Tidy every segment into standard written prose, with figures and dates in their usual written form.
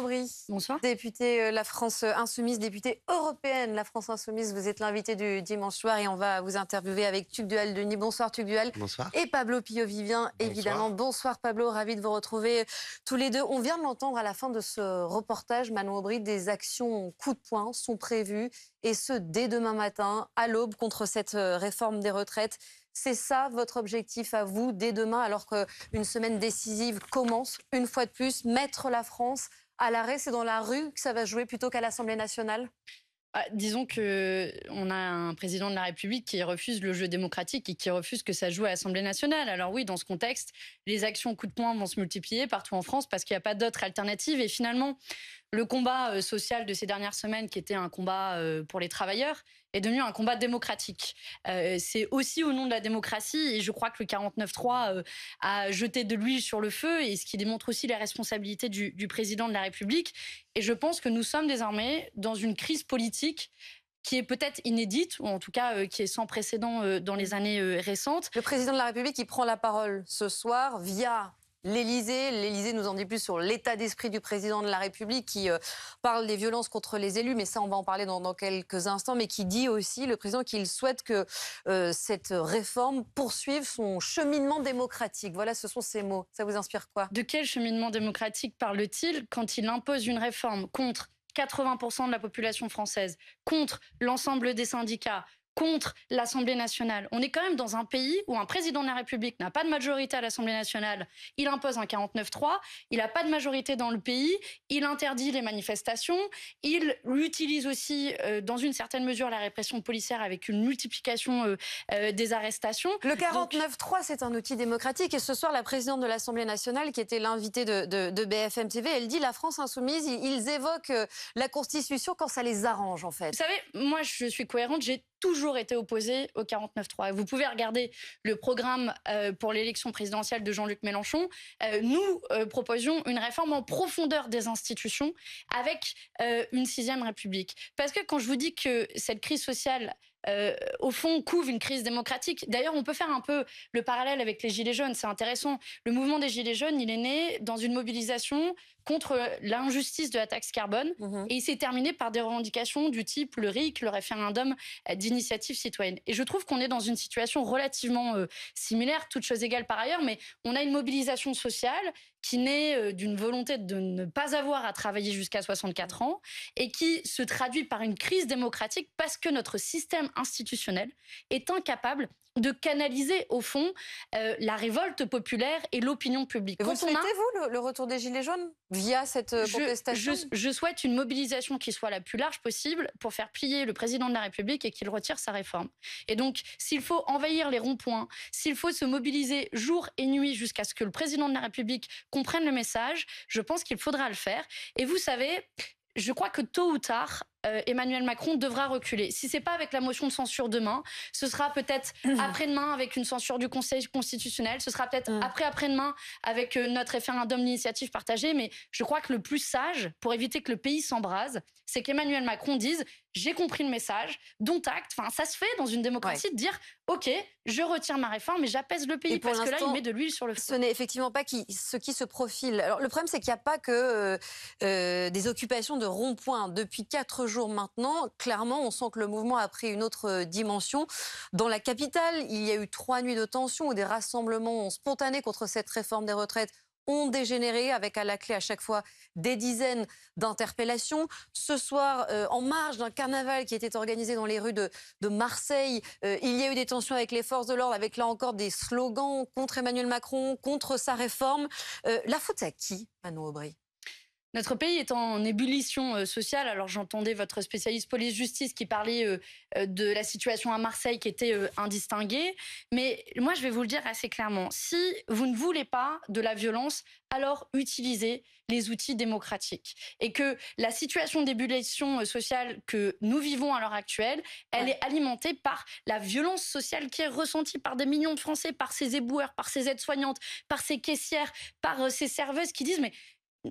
Aubry. Bonsoir. Députée La France Insoumise, députée européenne La France Insoumise. Vous êtes l'invité du dimanche soir et on va vous interviewer avec Tugdual Denis. Bonsoir Tugdual. Bonsoir. Et Pablo Pio-Vivien, évidemment. Bonsoir Pablo, ravi de vous retrouver tous les deux. On vient de l'entendre à la fin de ce reportage, Manon Aubry, des actions coup de poing sont prévues et ce dès demain matin, à l'aube, contre cette réforme des retraites. C'est ça votre objectif à vous, dès demain, alors qu'une semaine décisive commence, une fois de plus, mettre la France à l'arrêt? C'est dans la rue que ça va jouer plutôt qu'à l'Assemblée nationale? Disons qu'on a un président de la République qui refuse le jeu démocratique et qui refuse que ça joue à l'Assemblée nationale. Alors oui, dans ce contexte, les actions coup de poing vont se multiplier partout en France parce qu'il n'y a pas d'autre alternative. Et finalement, le combat social de ces dernières semaines, qui était un combat pour les travailleurs, est devenu un combat démocratique. C'est aussi au nom de la démocratie, et je crois que le 49.3 a jeté de l'huile sur le feu, et ce qui démontre aussi la responsabilité du président de la République. Et je pense que nous sommes désormais dans une crise politique qui est peut-être inédite, ou en tout cas qui est sans précédent dans les années récentes. Le président de la République, il prend la parole ce soir via l'Élysée. L'Élysée nous en dit plus sur l'état d'esprit du président de la République qui parle des violences contre les élus, mais ça on va en parler dans quelques instants, mais qui dit aussi, le président, qu'il souhaite que cette réforme poursuive son cheminement démocratique. Voilà, ce sont ses mots. Ça vous inspire quoi? De quel cheminement démocratique parle-t-il quand il impose une réforme contre 80% de la population française, contre l'ensemble des syndicats, contre l'Assemblée nationale? On est quand même dans un pays où un président de la République n'a pas de majorité à l'Assemblée nationale. Il impose un 49.3, il n'a pas de majorité dans le pays, il interdit les manifestations, il utilise aussi, dans une certaine mesure, la répression policière avec une multiplication des arrestations. Le 49.3, c'est un outil démocratique. Et ce soir, la présidente de l'Assemblée nationale, qui était l'invitée de BFM TV, elle dit la France Insoumise, ils évoquent la Constitution quand ça les arrange, en fait. Vous savez, moi, je suis cohérente, j'ai toujours été opposée au 49.3. Vous pouvez regarder le programme pour l'élection présidentielle de Jean-Luc Mélenchon. Nous proposions une réforme en profondeur des institutions avec une 6e République. Parce que quand je vous dis que cette crise sociale, au fond, couvre une crise démocratique. D'ailleurs, on peut faire un peu le parallèle avec les Gilets jaunes, c'est intéressant. Le mouvement des Gilets jaunes, il est né dans une mobilisation contre l'injustice de la taxe carbone, et il s'est terminé par des revendications du type le RIC, le référendum d'initiative citoyenne. Et je trouve qu'on est dans une situation relativement similaire, toutes choses égales par ailleurs, mais on a une mobilisation sociale qui naît d'une volonté de ne pas avoir à travailler jusqu'à 64 ans et qui se traduit par une crise démocratique parce que notre système institutionnel est incapable de canaliser, au fond, la révolte populaire et l'opinion publique. Vous souhaitez, vous, le retour des Gilets jaunes via cette contestation? Je souhaite une mobilisation qui soit la plus large possible pour faire plier le président de la République et qu'il retire sa réforme. Et donc, s'il faut envahir les ronds-points, s'il faut se mobiliser jour et nuit jusqu'à ce que le président de la République comprenne le message, je pense qu'il faudra le faire. Et vous savez, je crois que tôt ou tard, Emmanuel Macron devra reculer. Si ce n'est pas avec la motion de censure demain, ce sera peut-être après-demain avec une censure du Conseil constitutionnel, ce sera peut-être après-demain avec notre référendum d'initiative partagée, mais je crois que le plus sage, pour éviter que le pays s'embrase, c'est qu'Emmanuel Macron dise « j'ai compris le message, dont acte ». Enfin, ça se fait dans une démocratie de dire « ok, je retire ma réforme et j'apaise le pays », parce que là, il met de l'huile sur le feu. Ce n'est effectivement pas ce qui se profile. Alors, le problème, c'est qu'il n'y a pas que des occupations de ronds-points. Depuis 4 jours maintenant, clairement, on sent que le mouvement a pris une autre dimension. Dans la capitale, il y a eu 3 nuits de tension où des rassemblements spontanés contre cette réforme des retraites ont dégénéré, avec à la clé à chaque fois des dizaines d'interpellations. Ce soir, en marge d'un carnaval qui était organisé dans les rues de Marseille, il y a eu des tensions avec les forces de l'ordre, avec là encore des slogans contre Emmanuel Macron, contre sa réforme. La faute à qui, Manon Aubry? Notre pays est en ébullition sociale. Alors j'entendais votre spécialiste police-justice qui parlait de la situation à Marseille qui était indistinguée. Mais moi, je vais vous le dire assez clairement. Si vous ne voulez pas de la violence, alors utilisez les outils démocratiques. Et que la situation d'ébullition sociale que nous vivons à l'heure actuelle, elle est alimentée par la violence sociale qui est ressentie par des millions de Français, par ces éboueurs, par ces aides-soignantes, par ces caissières, par ces serveuses qui disent « mais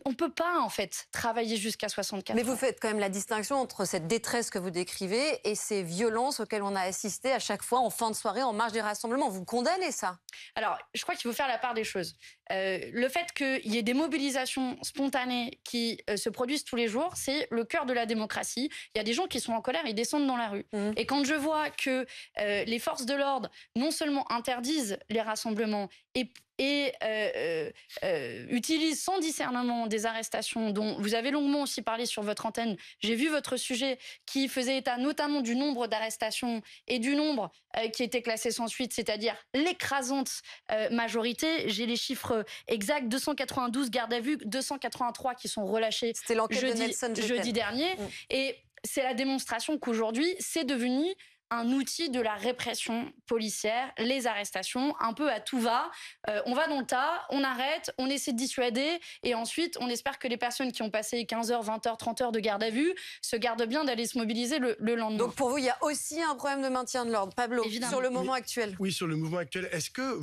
on ne peut pas, en fait, travailler jusqu'à 64 Mais ans. vous faites quand même la distinction entre cette détresse que vous décrivez et ces violences auxquelles on a assisté à chaque fois en fin de soirée, en marge des rassemblements. Vous condamnez ça? Alors, je crois qu'il faut faire la part des choses. Le fait qu'il y ait des mobilisations spontanées qui se produisent tous les jours, c'est le cœur de la démocratie. Il y a des gens qui sont en colère, ils descendent dans la rue. Et quand je vois que les forces de l'ordre non seulement interdisent les rassemblements et utilisent sans discernement des arrestations dont vous avez longuement aussi parlé sur votre antenne. J'ai vu votre sujet qui faisait état notamment du nombre d'arrestations et du nombre qui était classé sans suite, c'est-à-dire l'écrasante majorité. J'ai les chiffres exacts, 292 gardes à vue, 283 qui sont relâchés jeudi dernier. Et c'est la démonstration qu'aujourd'hui, c'est devenu un outil de la répression policière, les arrestations, un peu à tout va. On va dans le tas, on arrête, on essaie de dissuader et ensuite on espère que les personnes qui ont passé 15 heures, 20 heures, 30 heures de garde à vue se gardent bien d'aller se mobiliser le lendemain. Donc pour vous, il y a aussi un problème de maintien de l'ordre. Pablo, évidemment, sur le moment actuel. Oui, sur le mouvement actuel. Est-ce que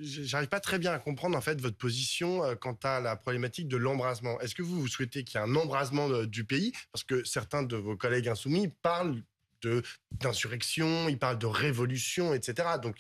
j'arrive pas très bien à comprendre en fait votre position quant à la problématique de l'embrasement. Est-ce que vous souhaitez qu'il y ait un embrasement du pays? Parce que certains de vos collègues insoumis parlent d'insurrection, ils parlent de révolution, etc. Donc,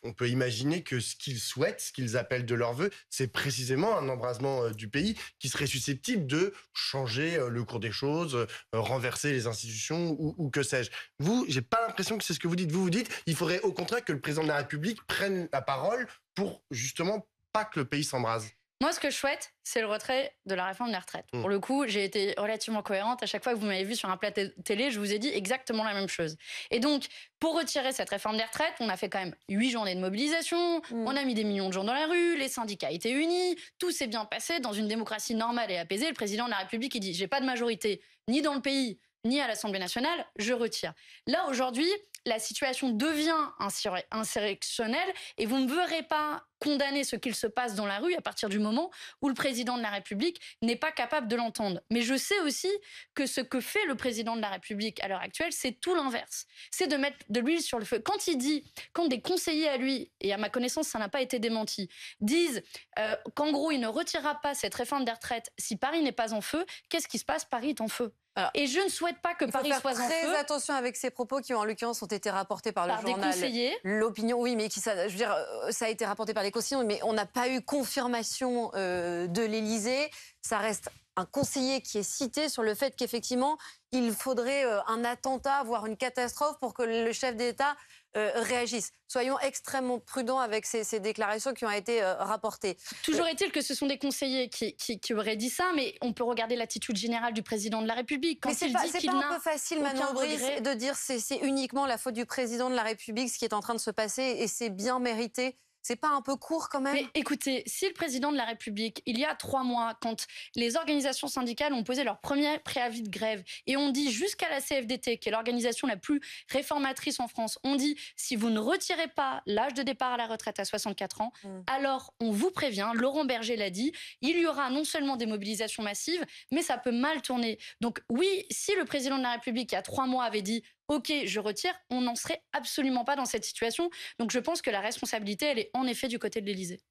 on peut imaginer que ce qu'ils souhaitent, ce qu'ils appellent de leur vœu, c'est précisément un embrasement du pays qui serait susceptible de changer le cours des choses, renverser les institutions ou que sais-je. Vous, j'ai pas l'impression que c'est ce que vous dites. Vous dites, il faudrait au contraire que le président de la République prenne la parole pour justement pas que le pays s'embrase. Moi, ce que je souhaite, c'est le retrait de la réforme des retraites. Pour le coup, j'ai été relativement cohérente. À chaque fois que vous m'avez vu sur un plateau télé, je vous ai dit exactement la même chose. Et donc, pour retirer cette réforme des retraites, on a fait quand même 8 journées de mobilisation, on a mis des millions de gens dans la rue, les syndicats étaient unis, tout s'est bien passé dans une démocratie normale et apaisée. Le président de la République, il dit « j'ai pas de majorité ni dans le pays, ni à l'Assemblée nationale, je retire ». Là, aujourd'hui, la situation devient insurrectionnelle et vous ne verrez pas condamner ce qu'il se passe dans la rue à partir du moment où le président de la République n'est pas capable de l'entendre. Mais je sais aussi que ce que fait le président de la République à l'heure actuelle, c'est tout l'inverse. C'est de mettre de l'huile sur le feu. Quand des conseillers à lui, et à ma connaissance, ça n'a pas été démenti, disent qu'en gros, il ne retirera pas cette réforme des retraites si Paris n'est pas en feu, qu'est-ce qui se passe? Paris est en feu. Alors, et je ne souhaite pas que Paris soit en feu. Très attention avec ces propos qui, en l'occurrence, ont été rapportés par le journal. Des conseillers. L'opinion, oui, mais ça a été rapporté par des conseillers, mais on n'a pas eu confirmation de l'Élysée. Ça reste un conseiller qui est cité sur le fait qu'effectivement, il faudrait un attentat, voire une catastrophe pour que le chef d'État réagisse. Soyons extrêmement prudents avec ces déclarations qui ont été rapportées. Toujours est-il que ce sont des conseillers qui auraient dit ça, mais on peut regarder l'attitude générale du président de la République. Quand c'est pas un peu facile, Manon Brice, de dire c'est uniquement la faute du président de la République ce qui est en train de se passer et c'est bien mérité. C'est pas un peu court quand même? Mais écoutez, si le président de la République, il y a 3 mois, quand les organisations syndicales ont posé leur premier préavis de grève et on dit jusqu'à la CFDT, qui est l'organisation la plus réformatrice en France, on dit si vous ne retirez pas l'âge de départ à la retraite à 64 ans, alors on vous prévient, Laurent Berger l'a dit, il y aura non seulement des mobilisations massives, mais ça peut mal tourner. Donc oui, si le président de la République, il y a 3 mois, avait dit OK, je retire, on n'en serait absolument pas dans cette situation. Donc je pense que la responsabilité, elle est en effet du côté de l'Élysée.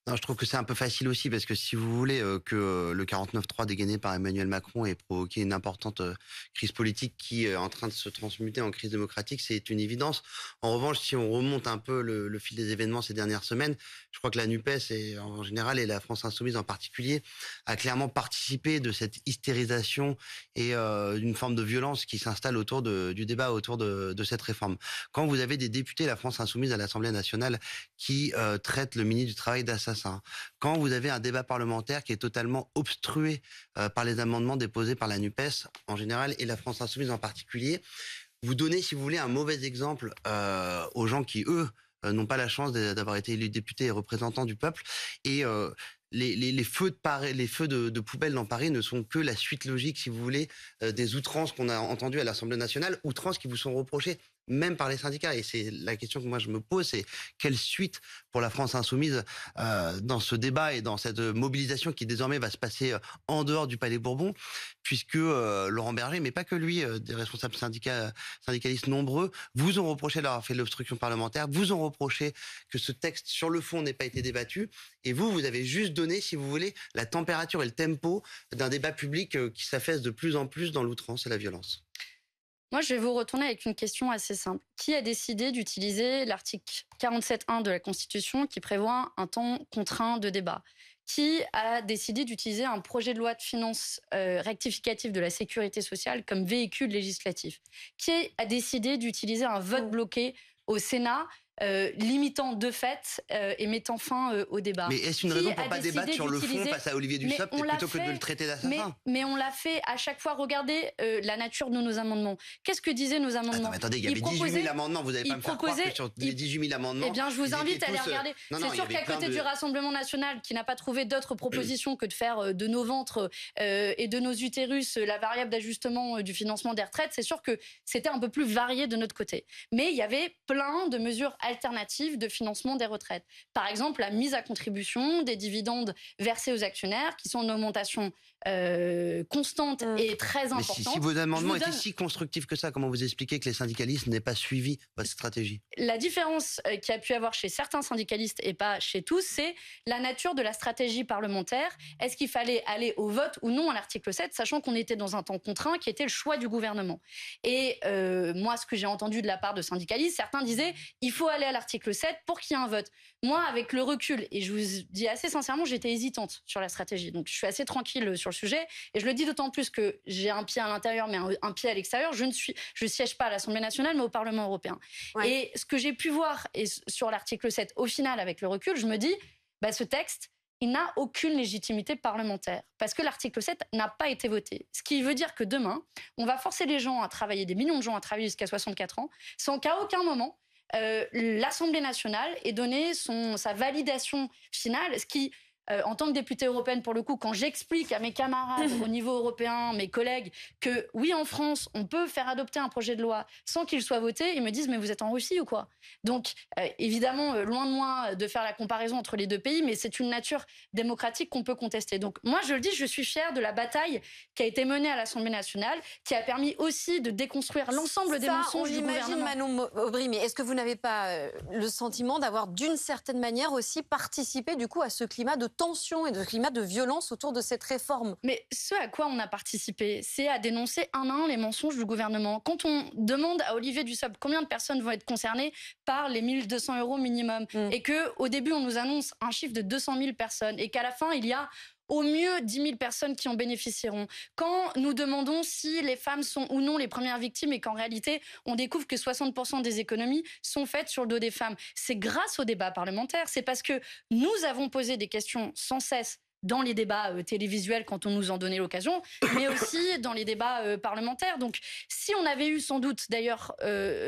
Non, je trouve que c'est un peu facile aussi, parce que si vous voulez que le 49-3 dégainé par Emmanuel Macron ait provoqué une importante crise politique qui est en train de se transmuter en crise démocratique, c'est une évidence. En revanche, si on remonte un peu le fil des événements ces dernières semaines, je crois que la NUPES, et en général, et la France Insoumise en particulier, a clairement participé de cette hystérisation et d'une forme de violence qui s'installe autour du débat autour de cette réforme. Quand vous avez des députés de la France Insoumise à l'Assemblée nationale qui traitent le ministre du Travail d'assassin, quand vous avez un débat parlementaire qui est totalement obstrué par les amendements déposés par la NUPES en général et la France Insoumise en particulier, vous donnez, si vous voulez, un mauvais exemple aux gens qui, eux, n'ont pas la chance d'avoir été élus députés et représentants du peuple. Et les feux de poubelle dans Paris ne sont que la suite logique, si vous voulez, des outrances qu'on a entendues à l'Assemblée nationale, outrances qui vous sont reprochées même par les syndicats. Et c'est la question que moi je me pose, c'est quelle suite pour la France insoumise dans ce débat et dans cette mobilisation qui désormais va se passer en dehors du Palais Bourbon, puisque Laurent Berger, mais pas que lui, des responsables syndicalistes nombreux, vous ont reproché d'avoir fait de l'obstruction parlementaire, vous ont reproché que ce texte sur le fond n'ait pas été débattu, et vous avez juste donné, si vous voulez, la température et le tempo d'un débat public qui s'affaisse de plus en plus dans l'outrance et la violence. Moi, je vais vous retourner avec une question assez simple. Qui a décidé d'utiliser l'article 47.1 de la Constitution qui prévoit un temps contraint de débat? Qui a décidé d'utiliser un projet de loi de finances rectificatif de la sécurité sociale comme véhicule législatif? Qui a décidé d'utiliser un vote bloqué au Sénat limitant de fait et mettant fin au débat? Mais est-ce une raison pour ne pas débattre sur le fond face à Olivier Dussopt plutôt que de le traiter d'assassin? Mais on l'a fait à chaque fois. Regardez la nature de nos amendements. Qu'est-ce que disaient nos amendements? Attendez, il y avait 18 000 amendements. Vous n'allez pas me faire croire que sur les 18 000 amendements... Eh bien, je vous invite à les regarder. C'est sûr qu'à côté du Rassemblement national, qui n'a pas trouvé d'autres propositions que de faire de nos ventres et de nos utérus la variable d'ajustement du financement des retraites, c'est sûr que c'était un peu plus varié de notre côté. Mais il y avait plein de mesures alternatives de financement des retraites. Par exemple, la mise à contribution des dividendes versés aux actionnaires, qui sont en augmentation constante et très importante. Mais si vos amendements étaient si constructifs que ça, comment vous expliquez que les syndicalistes n'aient pas suivi votre stratégie? La différence qu'il y a pu avoir chez certains syndicalistes et pas chez tous, c'est la nature de la stratégie parlementaire. Est-ce qu'il fallait aller au vote ou non à l'article 7, sachant qu'on était dans un temps contraint qui était le choix du gouvernement? Et moi, ce que j'ai entendu de la part de syndicalistes, certains disaient il faut aller à l'article 7 pour qu'il y ait un vote. Moi, avec le recul, et je vous dis assez sincèrement, j'étais hésitante sur la stratégie. Donc, je suis assez tranquille sur le sujet. Et je le dis d'autant plus que j'ai un pied à l'intérieur, mais un pied à l'extérieur. Je siège pas à l'Assemblée nationale, mais au Parlement européen. Ouais. Et ce que j'ai pu voir sur l'article 7, au final, avec le recul, je me dis, ce texte, il n'a aucune légitimité parlementaire. Parce que l'article 7 n'a pas été voté. Ce qui veut dire que demain, on va forcer les gens à travailler, des millions de gens à travailler jusqu'à 64 ans, sans qu'à aucun moment, l'Assemblée nationale ait donné sa validation finale, ce qui... en tant que députée européenne, pour le coup, quand j'explique à mes camarades au niveau européen, mes collègues, que oui, en France, on peut faire adopter un projet de loi sans qu'il soit voté, ils me disent, mais vous êtes en Russie ou quoi? Donc, évidemment, loin de moi de faire la comparaison entre les deux pays, mais c'est une nature démocratique qu'on peut contester. Donc, moi, je le dis, je suis fière de la bataille qui a été menée à l'Assemblée nationale, qui a permis aussi de déconstruire l'ensemble des mensonges du gouvernement. Manon Aubry, mais est-ce que vous n'avez pas le sentiment d'avoir, d'une certaine manière, aussi participé, du coup, à ce climat de tension et de climat de violence autour de cette réforme? Mais ce à quoi on a participé, c'est à dénoncer un à un les mensonges du gouvernement. Quand on demande à Olivier Dussopt combien de personnes vont être concernées par les 1 200 € minimum, et qu'au début on nous annonce un chiffre de 200 000 personnes, et qu'à la fin il y a au mieux 10 000 personnes qui en bénéficieront. Quand nous demandons si les femmes sont ou non les premières victimes et qu'en réalité, on découvre que 60% des économies sont faites sur le dos des femmes, c'est grâce au débat parlementaire. C'est parce que nous avons posé des questions sans cesse dans les débats télévisuels quand on nous en donnait l'occasion, mais aussi dans les débats parlementaires. Donc, si on avait eu sans doute d'ailleurs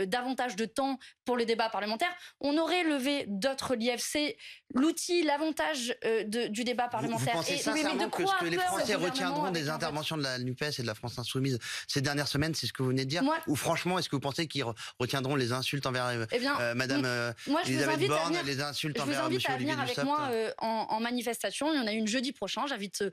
davantage de temps pour le débat parlementaire, on aurait levé d'autres lièvres. C'est l'outil, l'avantage du débat parlementaire. Vous pensez sincèrement que ce que les Français retiendront des interventions de la NUPES et de la France Insoumise ces dernières semaines, c'est ce que vous venez de dire? Ou franchement, est-ce que vous pensez qu'ils retiendront les insultes envers Madame Elisabeth Borne, les insultes envers M. Olivier Dussopt? Je vous invite à venir avec moi en manifestation. Il y en a une jeudi prochain. J'invite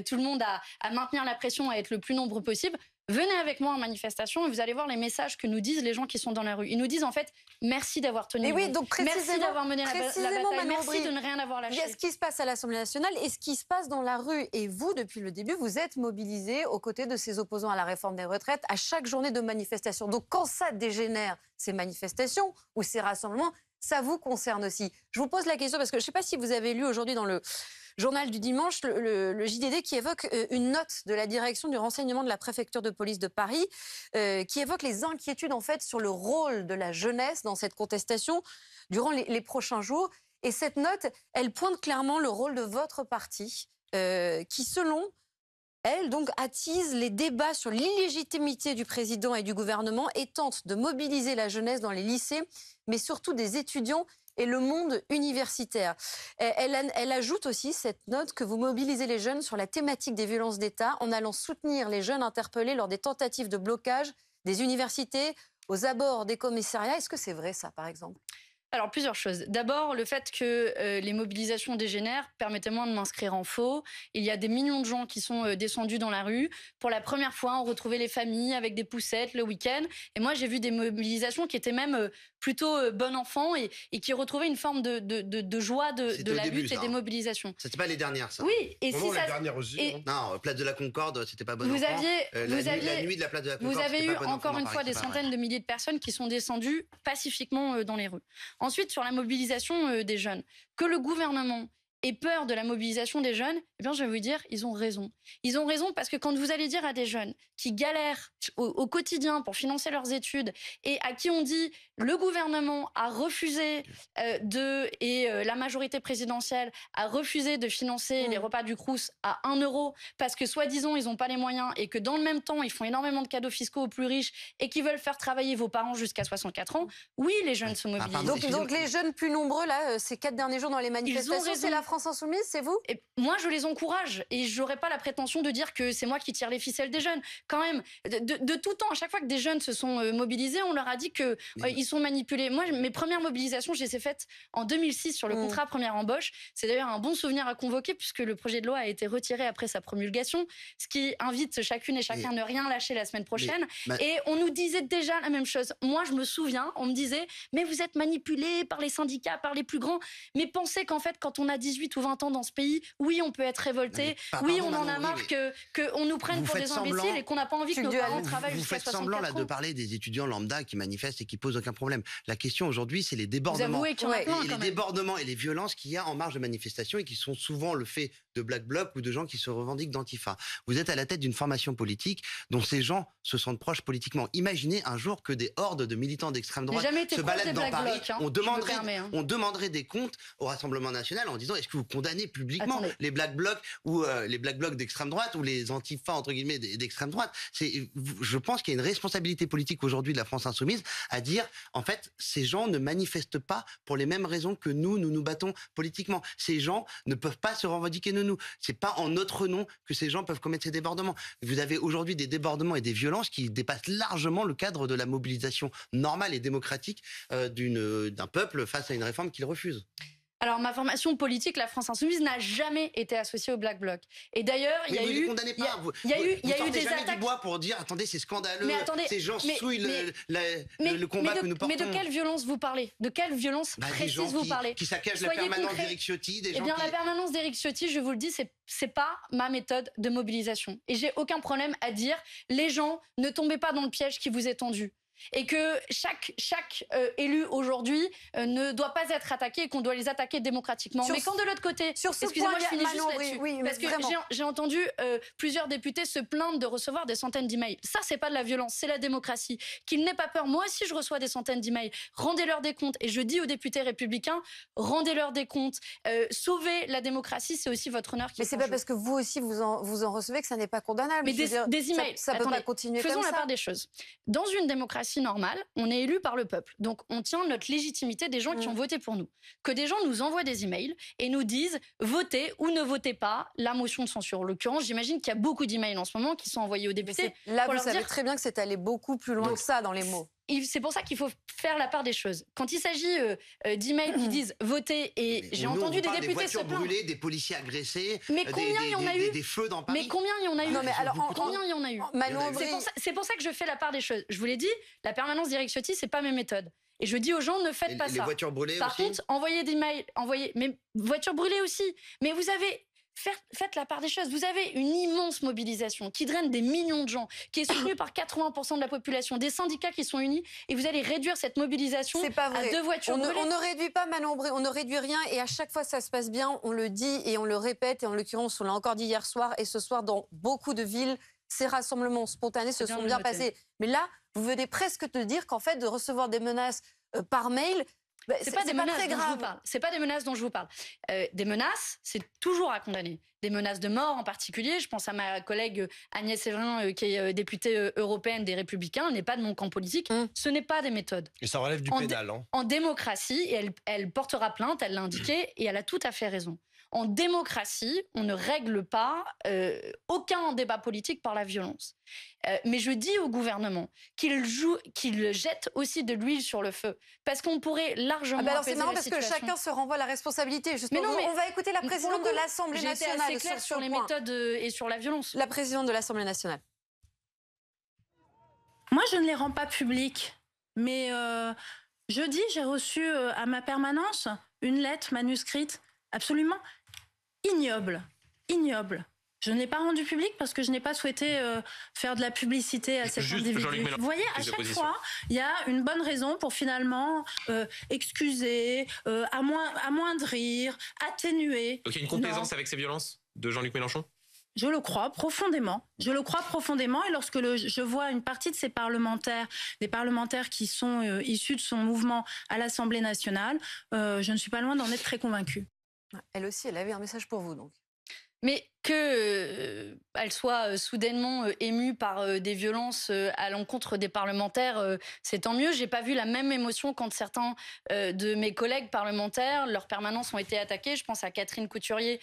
tout le monde à maintenir la pression, à être le plus nombreux possible. Venez avec moi en manifestation et vous allez voir les messages que nous disent les gens qui sont dans la rue. Ils nous disent en fait merci d'avoir tenu. Oui, donc merci d'avoir mené la bataille. Merci de ne rien avoir lâché. Il y a ce qui se passe à l'Assemblée nationale et ce qui se passe dans la rue. Et vous, depuis le début, vous êtes mobilisés aux côtés de ces opposants à la réforme des retraites à chaque journée de manifestation. Donc quand ça dégénère, ces manifestations ou ces rassemblements, ça vous concerne aussi. Je vous pose la question parce que je ne sais pas si vous avez lu aujourd'hui dans le Journal du dimanche, le JDD qui évoque une note de la direction du renseignement de la préfecture de police de Paris qui évoque les inquiétudes en fait sur le rôle de la jeunesse dans cette contestation durant les prochains jours. Et cette note, elle pointe clairement le rôle de votre parti qui, selon elle, donc, attise les débats sur l'illégitimité du président et du gouvernement et tente de mobiliser la jeunesse dans les lycées, mais surtout des étudiants et le monde universitaire. Elle ajoute aussi, cette note, que vous mobilisez les jeunes sur la thématique des violences d'État en allant soutenir les jeunes interpellés lors des tentatives de blocage des universités aux abords des commissariats. Est-ce que c'est vrai ça, par exemple ? Alors, plusieurs choses. D'abord, le fait que les mobilisations dégénèrent, permettez-moi de m'inscrire en faux. Il y a des millions de gens qui sont descendus dans la rue. Pour la première fois, on retrouvait les familles avec des poussettes le week-end. Et moi, j'ai vu des mobilisations qui étaient même plutôt bon enfant et qui retrouvaient une forme de joie de la lutte et des mobilisations. C'était pas les dernières, ça. Oui, et Non, si ça... les dernières aussi. Non, Place de la Concorde, c'était pas bon Vous enfant. aviez... La nuit de la Place de la Concorde, Vous avez c'était eu pas bon encore enfant une dans fois Paris, des c'est pas centaines de milliers de personnes qui sont descendues pacifiquement dans les rues. Ensuite, sur la mobilisation des jeunes, que le gouvernement ait peur de la mobilisation des jeunes, eh bien, je vais vous dire, ils ont raison. Ils ont raison parce que quand vous allez dire à des jeunes qui galèrent au quotidien pour financer leurs études et à qui on dit le gouvernement a refusé la majorité présidentielle a refusé de financer les repas du Crous à 1 euro parce que soi-disant ils n'ont pas les moyens et que dans le même temps ils font énormément de cadeaux fiscaux aux plus riches et qu'ils veulent faire travailler vos parents jusqu'à 64 ans, oui, les jeunes se mobilisent. Donc les jeunes plus nombreux, là, ces 4 derniers jours dans les manifestations, c'est la France Insoumise, c'est vous ? Et moi, je les encourage et je n'aurais pas la prétention de dire que c'est moi qui tire les ficelles des jeunes. Quand même, de tout temps, à chaque fois que des jeunes se sont mobilisés, on leur a dit qu'ils sont manipulés. Moi, mes premières mobilisations, je les ai faites en 2006 sur le contrat première embauche. C'est d'ailleurs un bon souvenir à convoquer puisque le projet de loi a été retiré après sa promulgation, ce qui invite chacune et chacun à ne rien lâcher la semaine prochaine. Et on nous disait déjà la même chose. Moi, je me souviens, on me disait « mais vous êtes manipulés par les syndicats, par les plus grands ». Mais pensez qu'en fait, quand on a 18 ou 20 ans dans ce pays, oui, on peut être révolté, oui, on en a marre qu'on nous prenne pour des imbéciles et qu'on n'a pas envie que nos parents travaillent jusqu'à 64 ans. Vous faites semblant là de parler des étudiants lambda qui manifestent et qui posent aucun problème. La question aujourd'hui, c'est les débordements. Vous avouez qu'il y en a plein, et les débordements et les violences qu'il y a en marge de manifestation et qui sont souvent le fait de Black Bloc ou de gens qui se revendiquent d'Antifa. Vous êtes à la tête d'une formation politique dont ces gens se sentent proches politiquement. Imaginez un jour que des hordes de militants d'extrême droite se baladent dans Paris. On demanderait des comptes au Rassemblement national en disant est-ce que vous condamnez publiquement les Black Blocs ou les Black Blocs d'extrême droite ou les Antifa entre guillemets d'extrême droite. Je pense qu'il y a une responsabilité politique aujourd'hui de la France Insoumise à dire en fait ces gens ne manifestent pas pour les mêmes raisons que nous nous battons politiquement. Ces gens ne peuvent pas se revendiquer de nous. C'est pas en notre nom que ces gens peuvent commettre ces débordements. Vous avez aujourd'hui des débordements et des violences qui dépassent largement le cadre de la mobilisation normale et démocratique d'un peuple face à une réforme qu'il refuse. Alors, ma formation politique, la France Insoumise, n'a jamais été associée au Black Bloc. Et d'ailleurs, il y a eu... Vous il y a eu des jamais attaques... du bois pour dire, attendez, c'est scandaleux, mais attendez, ces gens souillent le combat que nous portons. Mais de quelle violence vous parlez? De quelle violence précise vous parlez? Qui saccagent la permanence d'Éric Ciotti. Eh bien, la permanence d'Éric Ciotti, je vous le dis, c'est pas ma méthode de mobilisation. Et j'ai aucun problème à dire, les gens, ne tombez pas dans le piège qui vous est tendu. Et que chaque élu aujourd'hui ne doit pas être attaqué et qu'on doit les attaquer démocratiquement. Mais quand de l'autre côté, excusez-moi, je finis juste là-dessus, parce que j'ai entendu plusieurs députés se plaindre de recevoir des centaines d'emails. Ça, c'est pas de la violence, c'est la démocratie. Qu'ils n'aient pas peur. Moi aussi, je reçois des centaines d'emails. Rendez-leur des comptes. Et je dis aux députés républicains, rendez-leur des comptes. Sauvez la démocratie, c'est aussi votre honneur qui est en jeu. Mais c'est pas parce que vous aussi vous en recevez que ça n'est pas condamnable. Mais des emails, ça peut pas continuer comme ça. Faisons la part des choses. Dans une démocratie normale, on est élu par le peuple. Donc, on tient notre légitimité des gens qui ont voté pour nous. Que des gens nous envoient des emails et nous disent votez ou ne votez pas la motion de censure. En l'occurrence, j'imagine qu'il y a beaucoup d'emails en ce moment qui sont envoyés aux députés. Là, vous savez très bien que c'est allé beaucoup plus loin que ça dans les mots. C'est pour ça qu'il faut faire la part des choses. Quand il s'agit d'emails qui disent voter, et j'ai entendu des députés se plaindre. Des voitures brûlées, des policiers agressés, mais combien il y en a eu? Des feux dans Paris. Mais combien il y en a eu? Non, mais alors, combien il y en a eu? C'est pour ça que je fais la part des choses. Je vous l'ai dit, la permanence d'Éric Ciotti, c'est pas mes méthodes. Et je dis aux gens, ne faites pas ça. Les voitures brûlées Par aussi. contre, envoyez des mails, mais voitures brûlées aussi. Mais vous avez... Faites la part des choses. Vous avez une immense mobilisation qui draine des millions de gens, qui est soutenue par 80% de la population, des syndicats qui sont unis, et vous allez réduire cette mobilisation à 2 voitures brûlées. On ne réduit pas, Manon Bré, on ne réduit rien, et à chaque fois ça se passe bien, on le dit et on le répète, et en l'occurrence on l'a encore dit hier soir, et ce soir dans beaucoup de villes, ces rassemblements spontanés se sont bien passés. Mais là, vous venez presque de dire qu'en fait, de recevoir des menaces par mail... C'est pas des menaces dont je vous parle. C'est pas des menaces dont je vous parle. Des menaces, c'est toujours à condamner. Des menaces de mort en particulier. Je pense à ma collègue Agnès Séverin, qui est députée européenne des Républicains. Elle n'est pas de mon camp politique. Ce n'est pas des méthodes. Et ça relève du pénal. En démocratie, et elle portera plainte, elle l'a indiqué, et elle a tout à fait raison. En démocratie, on ne règle pas aucun débat politique par la violence. Mais je dis au gouvernement qu'il jette aussi de l'huile sur le feu, parce qu'on pourrait largement alors apaiser c'est marrant la parce que situation. chacun se renvoie la responsabilité. Justement, Mais non, mais on va écouter la présidente de l'Assemblée nationale. J'ai été assez claire sur les méthodes et sur la violence. La présidente de l'Assemblée nationale. Moi, je ne les rends pas publics, mais jeudi, j'ai reçu à ma permanence une lettre manuscrite absolument ignoble. Je ne l'ai pas rendue publique parce que je n'ai pas souhaité faire de la publicité à cet individu. Vous voyez, à chaque fois, il y a une bonne raison pour finalement excuser, amoindrir, atténuer. Donc il y a une complaisance avec ces violences de Jean-Luc Mélenchon ? Je le crois profondément. Et lorsque je vois une partie de ces parlementaires, des parlementaires qui sont issus de son mouvement à l'Assemblée nationale, je ne suis pas loin d'en être très convaincue. Elle aussi, elle avait un message pour vous, donc. Mais qu'elle soit soudainement émue par des violences à l'encontre des parlementaires, c'est tant mieux. J'ai pas vu la même émotion quand certains de mes collègues parlementaires, leurs permanences ont été attaquées. Je pense à Catherine Couturier,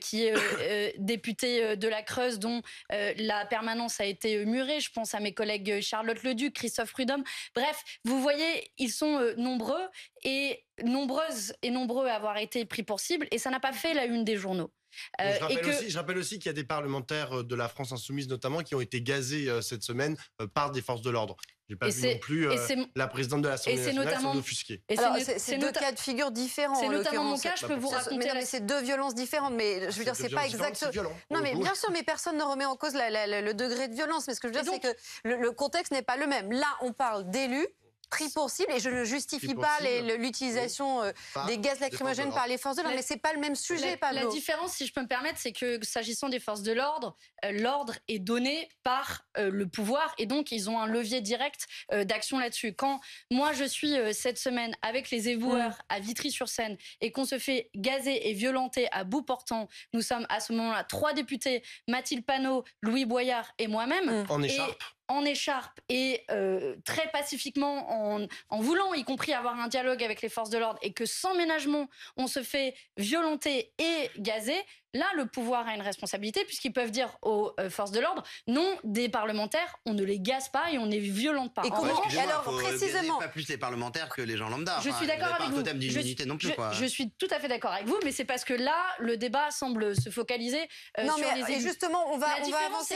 qui est députée de la Creuse, dont la permanence a été murée. Je pense à mes collègues Charlotte Leduc, Christophe Prudhomme. Bref, vous voyez, ils sont nombreuses et nombreux à avoir été pris pour cible, et ça n'a pas fait la une des journaux. Je rappelle aussi qu'il y a des parlementaires de la France Insoumise notamment qui ont été gazés cette semaine par des forces de l'ordre. J'ai pas vu non plus la présidente de l'Assemblée nationale s'en offusquer. C'est deux cas de figure différents. C'est notamment mon cas, je peux vous raconter. Mais c'est deux violences différentes, mais je veux dire, c'est pas exactement. Non, mais bien sûr, mais personne ne remet en cause le degré de violence. Mais ce que je veux dire, c'est que le contexte n'est pas le même. Là, on parle d'élus pris pour cible, et je ne justifie pas l'utilisation des gaz lacrymogènes par les forces de l'ordre, mais c'est pas le même sujet, Pablo. La différence, si je peux me permettre, c'est que s'agissant des forces de l'ordre, l'ordre est donné par le pouvoir, et donc ils ont un levier direct d'action là-dessus. Quand moi je suis cette semaine avec les éboueurs à Vitry-sur-Seine et qu'on se fait gazer et violenter à bout portant, nous sommes à ce moment-là 3 députés, Mathilde Panot, Louis Boyard et moi-même. En écharpe et très pacifiquement en voulant y compris avoir un dialogue avec les forces de l'ordre, et que sans ménagement on se fait violenter et gazer, là le pouvoir a une responsabilité, puisqu'ils peuvent dire aux forces de l'ordre non, des parlementaires on ne les gaze pas et on ne les violente pas. Et comment alors précisément pas plus les parlementaires que les gens lambda. Je suis d'accord avec vous. Je suis tout à fait d'accord avec vous, mais c'est parce que là le débat semble se focaliser sur les élus. Et justement on va avancer,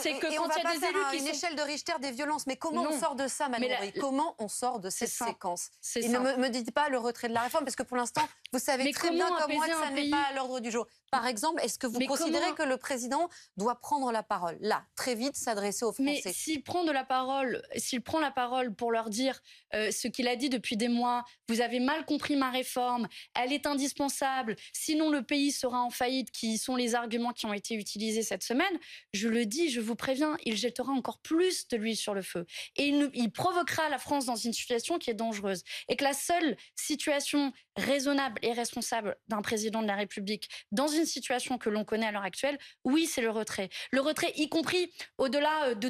c'est que quand il y a des élus qui sont de Richter des violences, mais comment on sort de ça, Manon Rouy ? Comment on sort de cette séquence ? Et ne me dites pas le retrait de la réforme, parce que pour l'instant, vous savez très bien comme moi que ça n'est pas à l'ordre du jour. Par exemple, est-ce que vous considérez que le président doit prendre la parole, là, très vite, s'adresser aux Français ? Mais s'il prend la parole pour leur dire ce qu'il a dit depuis des mois, vous avez mal compris ma réforme, elle est indispensable, sinon le pays sera en faillite, qui sont les arguments qui ont été utilisés cette semaine, je le dis, je vous préviens, il jettera encore plus de l'huile sur le feu. Et il provoquera la France dans une situation qui est dangereuse. Et que la seule situation raisonnable et responsable d'un président de la République dans une situation que l'on connaît à l'heure actuelle, oui, c'est le retrait. Le retrait, y compris au-delà de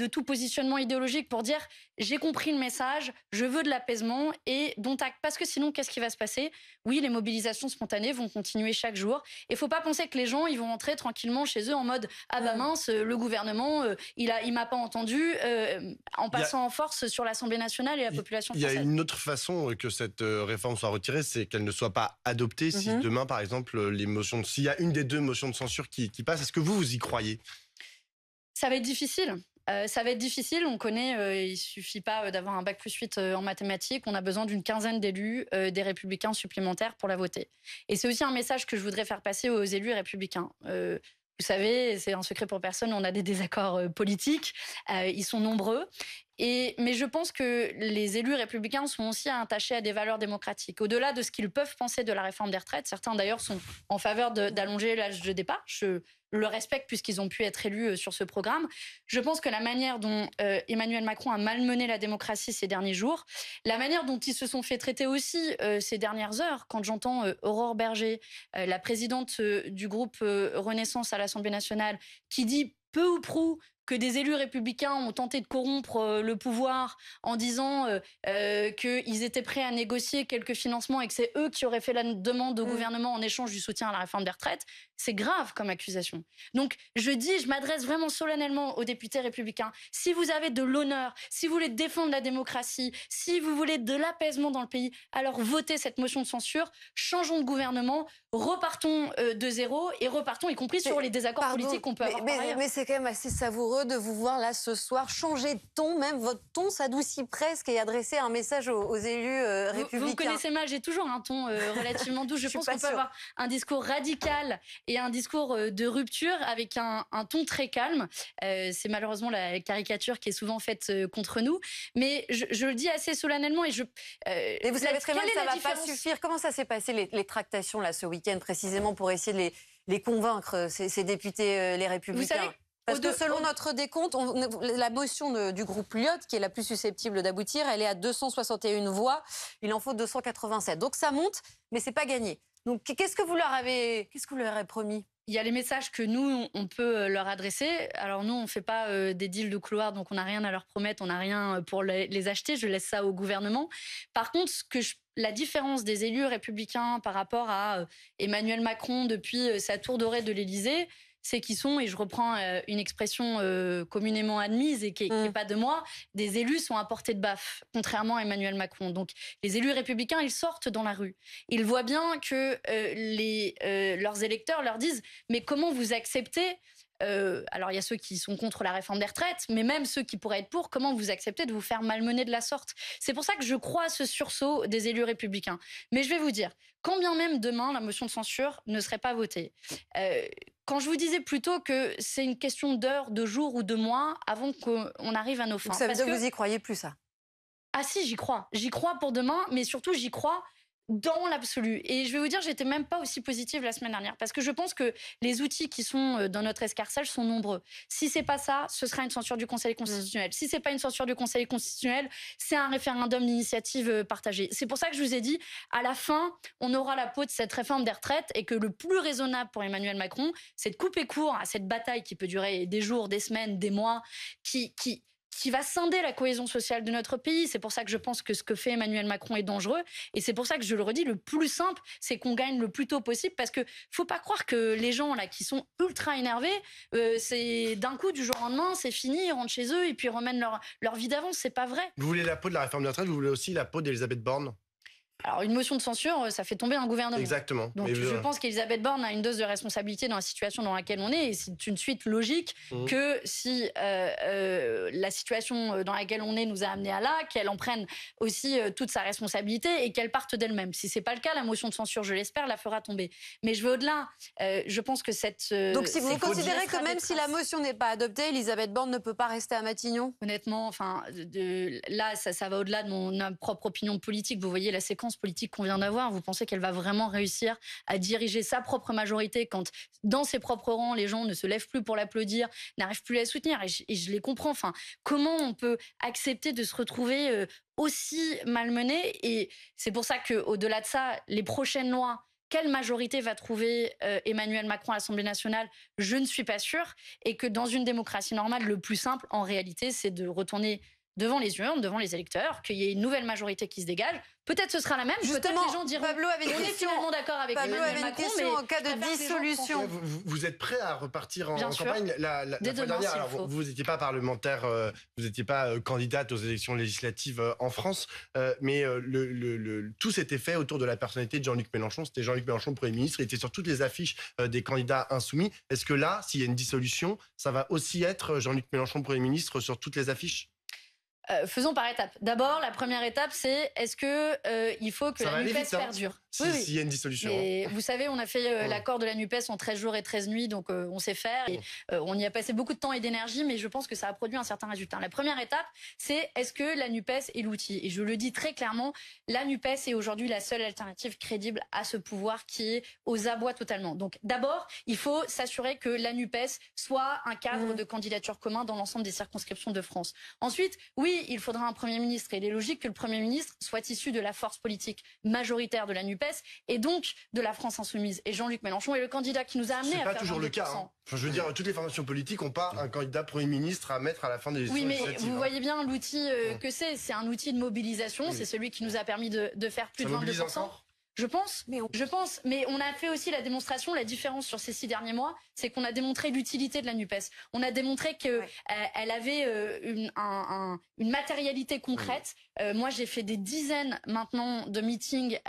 tout positionnement idéologique, pour dire j'ai compris le message, je veux de l'apaisement et dont acte. Parce que sinon, qu'est-ce qui va se passer ? Oui, les mobilisations spontanées vont continuer chaque jour. Et il ne faut pas penser que les gens ils vont rentrer tranquillement chez eux en mode ah bah mince, le gouvernement il m'a pas entendu, en passant en force sur l'Assemblée nationale et la population française. Il y a une autre façon que cette réforme soit retirée, c'est qu'elle ne soit pas adoptée. Si demain, par exemple, s'il y a une des deux motions de censure qui passe, est-ce que vous y croyez ? Ça va être difficile. On connaît, il suffit pas d'avoir un bac+8 en mathématiques, on a besoin d'une quinzaine d'élus, des Républicains supplémentaires pour la voter. Et c'est aussi un message que je voudrais faire passer aux élus républicains. Vous savez, c'est un secret pour personne, on a des désaccords politiques, ils sont nombreux. Mais je pense que les élus républicains sont aussi attachés à des valeurs démocratiques. Au-delà de ce qu'ils peuvent penser de la réforme des retraites, certains d'ailleurs sont en faveur d'allonger l'âge de départ. Je le respecte puisqu'ils ont pu être élus sur ce programme. Je pense que la manière dont Emmanuel Macron a malmené la démocratie ces derniers jours, la manière dont ils se sont fait traiter aussi ces dernières heures, quand j'entends Aurore Berger, la présidente du groupe Renaissance à l'Assemblée nationale, qui dit peu ou prou que des élus républicains ont tenté de corrompre le pouvoir en disant qu'ils étaient prêts à négocier quelques financements et que c'est eux qui auraient fait la demande au gouvernement en échange du soutien à la réforme des retraites, c'est grave comme accusation. Donc je m'adresse vraiment solennellement aux députés républicains. Si vous avez de l'honneur, si vous voulez défendre la démocratie, si vous voulez de l'apaisement dans le pays, alors votez cette motion de censure, changeons de gouvernement, repartons de zéro et repartons y compris sur les désaccords politiques qu'on peut avoir par ailleurs. Mais c'est quand même assez savoureux de vous voir là ce soir changer de ton, même votre ton s'adoucit presque et adresser un message aux élus républicains. Vous me connaissez mal, j'ai toujours un ton relativement doux. Je pense qu'on peut avoir un discours radical et un discours de rupture avec un ton très calme. C'est malheureusement la caricature qui est souvent faite contre nous. Mais je le dis assez solennellement et et vous savez très bien que ça ne va pas suffire. Comment ça s'est passé les tractations là ce week-end précisément pour essayer de les convaincre, ces députés les républicains? Vous savez, parce que selon notre décompte, la motion du groupe Lyot, qui est la plus susceptible d'aboutir, elle est à 261 voix. Il en faut 287. Donc ça monte, mais c'est pas gagné. Donc qu'est-ce que vous leur avez promis? Il y a les messages que nous, on peut leur adresser. Alors nous, on ne fait pas des deals de couloir, donc on n'a rien à leur promettre, on n'a rien pour les acheter. Je laisse ça au gouvernement. Par contre, la différence des élus républicains par rapport à Emmanuel Macron depuis sa tour dorée de l'Élysée, c'est qu'ils sont, et je reprends une expression communément admise et qui n'est pas de moi, des élus sont à portée de baffe, contrairement à Emmanuel Macron. Donc les élus républicains, ils sortent dans la rue. Ils voient bien que leurs électeurs leur disent « mais comment vous acceptez ?» alors il y a ceux qui sont contre la réforme des retraites, mais même ceux qui pourraient être pour, comment vous acceptez de vous faire malmener de la sorte? C'est pour ça que je crois à ce sursaut des élus républicains. Mais je vais vous dire, quand bien même demain la motion de censure ne serait pas votée, quand je vous disais plutôt que c'est une question d'heures, de jours ou de mois avant qu'on arrive à nos fins. Donc ça veut dire que vous y croyez plus, ça? Ah si, j'y crois. J'y crois pour demain, mais surtout j'y crois dans l'absolu. Et je vais vous dire, j'étais même pas aussi positive la semaine dernière parce que je pense que les outils qui sont dans notre escarcelle sont nombreux. Si c'est pas ça, ce sera une censure du Conseil constitutionnel. Si c'est pas une censure du Conseil constitutionnel, c'est un référendum d'initiative partagée. C'est pour ça que je vous ai dit, à la fin, on aura la peau de cette réforme des retraites et que le plus raisonnable pour Emmanuel Macron, c'est de couper court à cette bataille qui peut durer des jours, des semaines, des mois, qui va scinder la cohésion sociale de notre pays. C'est pour ça que je pense que ce que fait Emmanuel Macron est dangereux. Et c'est pour ça que je le redis, le plus simple, c'est qu'on gagne le plus tôt possible. Parce que faut pas croire que les gens là qui sont ultra énervés, c'est d'un coup, du jour au lendemain, c'est fini, ils rentrent chez eux et puis ils remènent leur vie d'avant. C'est pas vrai. Vous voulez la peau de la réforme des retraites, vous voulez aussi la peau d'Elisabeth Borne? Alors, une motion de censure, ça fait tomber un gouvernement. Exactement. Donc, je pense qu'Elisabeth Borne a une dose de responsabilité dans la situation dans laquelle on est. Et c'est une suite logique que si la situation dans laquelle on est nous a amené à là, qu'elle en prenne aussi toute sa responsabilité et qu'elle parte d'elle-même. Si c'est pas le cas, la motion de censure, je l'espère, la fera tomber. Mais je vais au-delà. Je pense que cette... Donc, si vous considérez que même si la motion n'est pas adoptée, Elisabeth Borne ne peut pas rester à Matignon? Honnêtement, enfin, là, ça va au-delà de ma propre opinion politique. Vous voyez la séquence politique qu'on vient d'avoir, vous pensez qu'elle va vraiment réussir à diriger sa propre majorité quand dans ses propres rangs les gens ne se lèvent plus pour l'applaudir, n'arrivent plus à la soutenir, et je les comprends. Enfin, comment on peut accepter de se retrouver aussi malmené? Et c'est pour ça qu'au-delà de ça, les prochaines lois, quelle majorité va trouver Emmanuel Macron à l'Assemblée nationale? Je ne suis pas sûre. Et que dans une démocratie normale, le plus simple, en réalité, c'est de retourner devant les urnes, devant les électeurs, qu'il y ait une nouvelle majorité qui se dégage. Peut-être ce sera la même. Justement, les gens diront, Pablo avait une on est question. finalement d'accord avec Emmanuel Macron, mais en cas de dissolution. Vous êtes prêt à repartir en Bien sûr. campagne la Dès fois demain, dernière? s'il Alors, faut. vous n'étiez pas parlementaire, vous n'étiez pas candidate aux élections législatives en France, mais tout s'était fait autour de la personnalité de Jean-Luc Mélenchon. C'était Jean-Luc Mélenchon, Premier ministre. Il était sur toutes les affiches des candidats insoumis. Est-ce que là, s'il y a une dissolution, ça va aussi être Jean-Luc Mélenchon, Premier ministre, sur toutes les affiches? Faisons par étapes. D'abord, la première étape, c'est est-ce que il faut que Ça va la aller NUPES vite, hein, perdure? S'il y a une dissolution. Et vous savez, on a fait l'accord de la NUPES en 13 jours et 13 nuits, donc on sait faire. Et, on y a passé beaucoup de temps et d'énergie, mais je pense que ça a produit un certain résultat. La première étape, c'est est-ce que la NUPES est l'outil? Et je le dis très clairement, la NUPES est aujourd'hui la seule alternative crédible à ce pouvoir qui est aux abois totalement. Donc d'abord, il faut s'assurer que la NUPES soit un cadre de candidature commun dans l'ensemble des circonscriptions de France. Ensuite, oui, oui, il faudra un Premier ministre et il est logique que le Premier ministre soit issu de la force politique majoritaire de la NUPES et donc de la France Insoumise. Et Jean-Luc Mélenchon est le candidat qui nous a amené à faire 22%. C'est pas toujours le cas. Hein. Enfin, je veux dire, toutes les formations politiques n'ont pas un candidat Premier ministre à mettre à la fin des élections législatives. Vous voyez bien l'outil que c'est un outil de mobilisation, c'est celui qui nous a permis de faire plus de 22%. Je pense, mais on a fait aussi la démonstration, la différence sur ces 6 derniers mois, c'est qu'on a démontré l'utilité de la NUPES. On a démontré qu'elle avait une matérialité concrète. Moi, j'ai fait des dizaines maintenant de meetings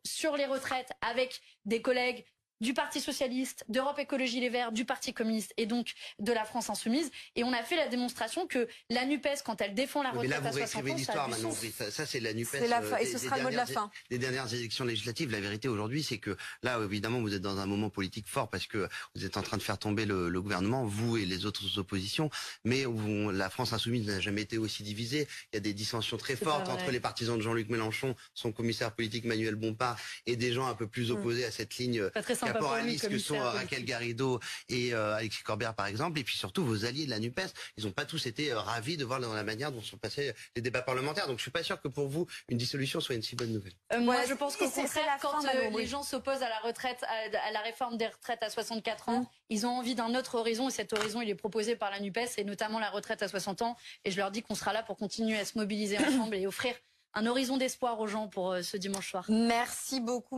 sur les retraites avec des collègues du Parti Socialiste, d'Europe Écologie Les Verts, du Parti Communiste et donc de la France Insoumise. Et on a fait la démonstration que la NUPES, quand elle défend la retraite à 60 ans, l'histoire maintenant. Ça, c'est la NUPES. C'est la fin, et ce sera le mot de la fin. Des dernières élections législatives. La vérité aujourd'hui, c'est que là, évidemment, vous êtes dans un moment politique fort parce que vous êtes en train de faire tomber le gouvernement, vous et les autres oppositions. Mais la France Insoumise n'a jamais été aussi divisée. Il y a des dissensions très fortes entre les partisans de Jean-Luc Mélenchon, son commissaire politique Manuel Bompard, et des gens un peu plus opposés à cette ligne caporalistes que sont Raquel Garrido et Alexis Corbière par exemple, et puis surtout vos alliés de la NUPES, ils n'ont pas tous été ravis de voir dans la manière dont sont passés les débats parlementaires. Donc je suis pas sûr que pour vous une dissolution soit une si bonne nouvelle. Moi je pense qu'au contraire, quand les gens s'opposent à la retraite, à la réforme des retraites à 64 ans, ils ont envie d'un autre horizon, et cet horizon il est proposé par la NUPES et notamment la retraite à 60 ans. Et je leur dis qu'on sera là pour continuer à se mobiliser ensemble et offrir un horizon d'espoir aux gens pour ce dimanche soir. Merci beaucoup.